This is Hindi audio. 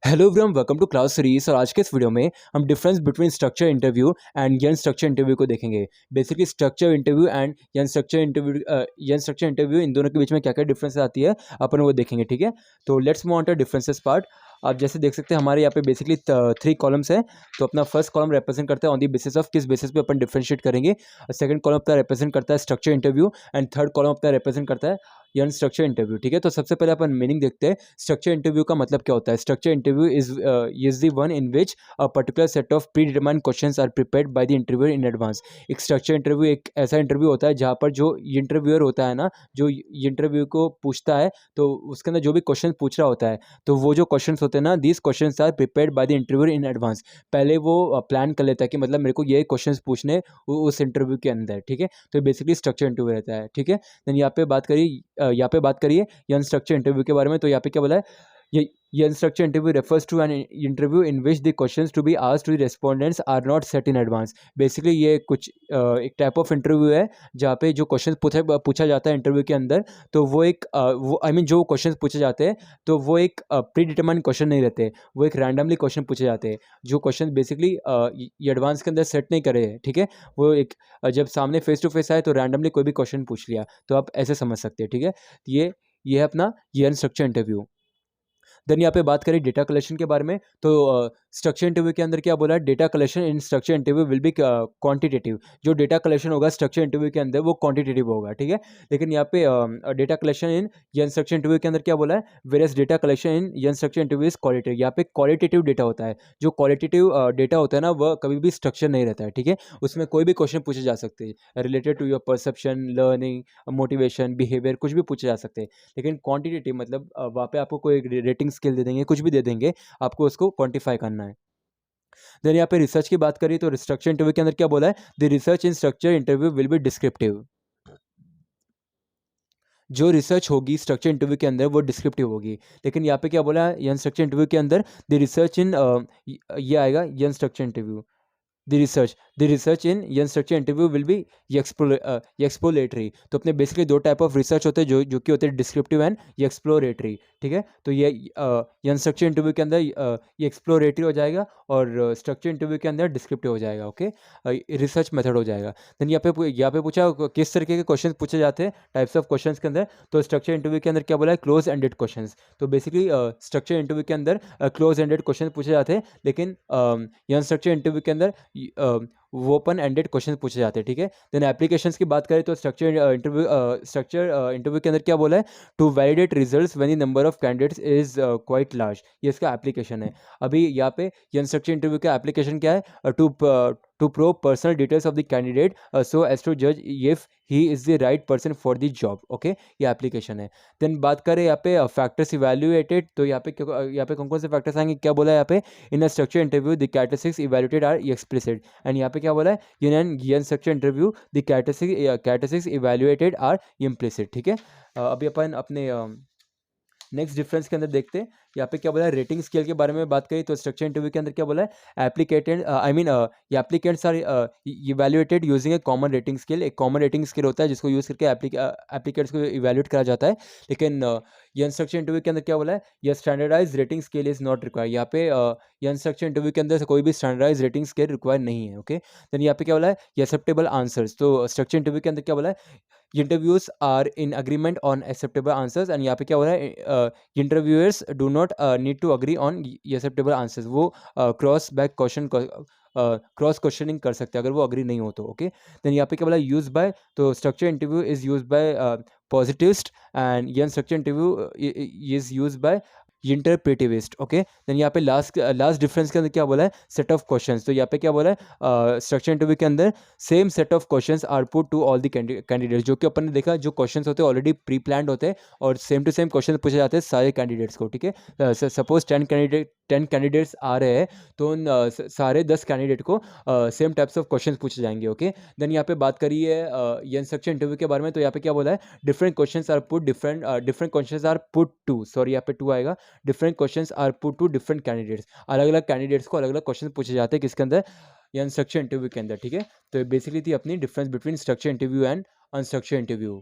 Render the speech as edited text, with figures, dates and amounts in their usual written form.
Hello everyone, welcome to class series. और आज के इस वीडियो में हम difference between structure interview and unstructured interview को देखेंगे। Basically structure interview and unstructured interview इन दोनों के बीच में क्या क्या डिफरेंस आती है अपन वो देखेंगे। ठीक है, तो let's move on to differences part. आप जैसे देख सकते हैं हमारे यहाँ पे बेसिकली 3 कॉलम्स है। तो अपना फर्स्ट कॉलम रिप्रेजेंट करता है ऑन दी बेसिस ऑफ किस बेसिस पे अपन डिफरेंशिएट करेंगे। सेकंड कॉलम अपना रिप्रेजेंट करता है structure interview and third column अपना रिप्रेजेंट करता है यन स्ट्रक्चर इंटरव्यू। ठीक है, तो सबसे पहले अपन मीनिंग देखते हैं। स्ट्रक्चर इंटरव्यू का मतलब क्या होता है। Structure interview is the one in which a particular set of predetermined questions are prepared by the interviewer in advance. एक स्ट्रक्चर इंटरव्यू एक ऐसा इंटरव्यू होता है जहाँ पर जो इंटरव्यूअर होता है ना, जो इंटरव्यू को पूछता है, तो उसके अंदर जो भी क्वेश्चन पूछ रहा होता है, तो वो जो क्वेश्चंस होते हैं ना, these questions are prepared by the interviewer in advance. पहले वो प्लान कर लेता है कि मतलब मेरे को ये क्वेश्चंस पूछने उस इंटरव्यू के अंदर। ठीक है, तो बेसिकली स्ट्रक्चर इंटरव्यू रहता है। ठीक है, देन यहाँ पे बात करिए अनस्ट्रक्चर्ड इंटरव्यू के बारे में। तो यहाँ पे क्या बोला है, ये unstructured interview refers to an interview in which the questions to be asked to the respondents are not set in advance. Basically ये कुछ एक टाइप ऑफ इंटरव्यू है जहाँ पे जो क्वेश्चन पूछा जाता है इंटरव्यू के अंदर, तो वो एक वो आई मीन जो क्वेश्चन पूछे जाते हैं, तो वो एक प्री डिटरमाइंड क्वेश्चन नहीं रहते, वो एक रैंडमली क्वेश्चन पूछे जाते हैं। जो क्वेश्चन बेसिकली ये एडवांस के अंदर सेट नहीं करे हैं। ठीक है, वो एक जब सामने फेस टू फेस आए तो रैंडमली कोई भी क्वेश्चन पूछ लिया, तो आप ऐसे समझ सकते हैं। ठीक है, ये है अपना ये अनस्ट्रक्चर इंटरव्यू। देन यहाँ पे बात करें डेटा कलेक्शन के बारे में। तो स्ट्रक्चर इंटरव्यू के अंदर क्या बोला है, data collection in structured interview will be quantitative. जो डेटा कलेक्शन होगा स्ट्रक्चर इंटरव्यू के अंदर वो क्वांटिटेटिव होगा। ठीक है, लेकिन यहाँ पे data collection in N structure interview के अंदर क्या बोला है, various data collection in N structure interview is qualitative. यहाँ पे क्वालिटेटिव डेटा होता है। जो क्वालिटेटिव डेटा होता है ना, वह कभी भी स्ट्रक्चर नहीं रहता है। ठीक है, उसमें कोई भी क्वेश्चन पूछे जा सकते हैं related to your perception, learning, motivation, behaviour, कुछ भी पूछे जा सकते हैं। लेकिन क्वांटिटेटिव मतलब वहाँ पे आपको कोई रेटिंग स्केल दे देंगे, कुछ भी दे देंगे, आपको उसको क्वांटिफाई करना है। देन यहाँ पे रिसर्च की बात करी तो स्ट्रक्चर इंटरव्यू के अंदर क्या बोला है, the research in structured interview will be descriptive. जो रिसर्च होगी स्ट्रक्चर इंटरव्यू के अंदर वो डिस्क्रिप्टिव होगी। लेकिन यहाँ पे क्या बोला है, यन स्ट्रक्चर इंटरव्यू के अंदर द रिसर्च इन ये आएगा unstructured interview. The research in young structure interview will be exploratory। तो अपने बेसिकली 2 टाइप ऑफ रिसर्च होते हैं जो कि होते हैं डिस्क्रिप्टिव एंड एक्सप्लोरेटरी। ठीक है, तो ये यंग स्ट्रक्चर इंटरव्यू के अंदर ये एक्सप्लोरेटरी हो जाएगा और स्ट्रक्चर इंटरव्यू के अंदर डिस्क्रिप्टिव हो जाएगा। ओके, रिसर्च मेथड हो जाएगा। देन यहाँ पे पूछा किस तरीके के क्वेश्चन पूछे जाते हैं टाइप्स ऑफ क्वेश्चन के अंदर। तो स्ट्रक्चर इंटरव्यू के अंदर क्या बोला है, क्लोज एंडेड क्वेश्चन। तो बेसिकली स्ट्रक्चर इंटरव्यू के अंदर क्लोज एंडेड क्वेश्चन पूछे जाते हैं, लेकिन यंग स्ट्रक्चर इंटरव्यू के अंदर वो ओपन एंडेड क्वेश्चन पूछे जाते हैं। ठीक है, देन एप्लीकेशंस की बात करें तो स्ट्रक्चर इंटरव्यू के अंदर क्या बोला है, to validate results when the number of candidates is quite large. ये इसका एप्लीकेशन है। अभी यहाँ पे ये स्ट्रक्चर इंटरव्यू का एप्लीकेशन क्या है, to probe personal details of the candidate so as to judge if he is the right person for the job। Okay, ये एप्लीकेशन है। देन बात करें यहाँ पे फैक्टर्स इवेल्युएटेड। तो यहाँ पे कौन कौन से फैक्टर्स आएंगे, क्या बोला है यहाँ पे, in a structured interview the characteristics evaluated are explicit. And यहाँ पे क्या बोला है, in structured interview the characteristics evaluated are implicit. ठीक है, अभी अपन अपने नेक्स्ट डिफरेंस के अंदर देखते हैं। यहाँ पे क्या बोला है, रेटिंग स्केल के बारे में बात करी तो स्ट्रक्चर इंटरव्यू के अंदर क्या बोला है, applicants are evaluated using a common rating scale. एक कॉमन रेटिंग स्केल होता है जिसको यूज़ करके एप्लीकेंट्स को इवैल्यूएट करा जाता है। लेकिन ये स्ट्रक्चर इंटरव्यू के अंदर क्या बोला है, यह standardise rating scale is not required. यहाँ पे ये स्ट्रक्चर इंटरव्यू के अंदर से कोई भी स्टैंडर्डाइज रेटिंग स्केल रिक्वायर नहीं है। ओके, देन यहाँ पे क्या बोला है, एक्सेप्टेबल आंसर्स। तो स्ट्रक्चर इंटरव्यू के अंदर क्या बोला है, interviews are in agreement on acceptable answers. And यहाँ पे क्या हो रहा है, interviewers do not need to agree on acceptable answers. वो क्रॉस क्वेश्चनिंग कर सकते हैं अगर वो अग्री नहीं हो तो। ओके, देन यहाँ पे क्या बोला, यूज बाय। तो structure interview is use by positivist and ये structured interview is use by interpretivist. Okay, then यहाँ पे लास्ट डिफरेंस के अंदर क्या बोला है, सेट ऑफ क्वेश्चंस। तो यहाँ पे क्या बोला है, स्ट्रक्चर इंटरव्यू के अंदर same set of questions are put to all the candidates. जो कि अपन ने देखा जो क्वेश्चंस होते हैं ऑलरेडी प्री प्लान्ड होते हैं और सेम टू सेम क्वेश्चन पूछे जाते हैं सारे कैंडिडेट्स को। ठीक है, सपोज 10 कैंडिडेट्स आ रहे हैं तो उन सारे 10 कैंडिडेट को सेम टाइप्स ऑफ क्वेश्चन पूछे जाएंगे। ओके, देन यहाँ पे बात करिए ये स्ट्रक्चर इंटरव्यू के बारे में। तो यहाँ पे क्या बोला है, different questions are put to, sorry यहाँ पे टू आएगा, different questions are put to different candidates. अलग अलग कैंडिडेट्स को अलग अलग क्वेश्चन पूछे जाते हैं किसके अंदर, या स्ट्रक्चर इंटरव्यू के अंदर। ठीक है, तो बेसिकली थी अपनी difference between structure interview and unstructured interview.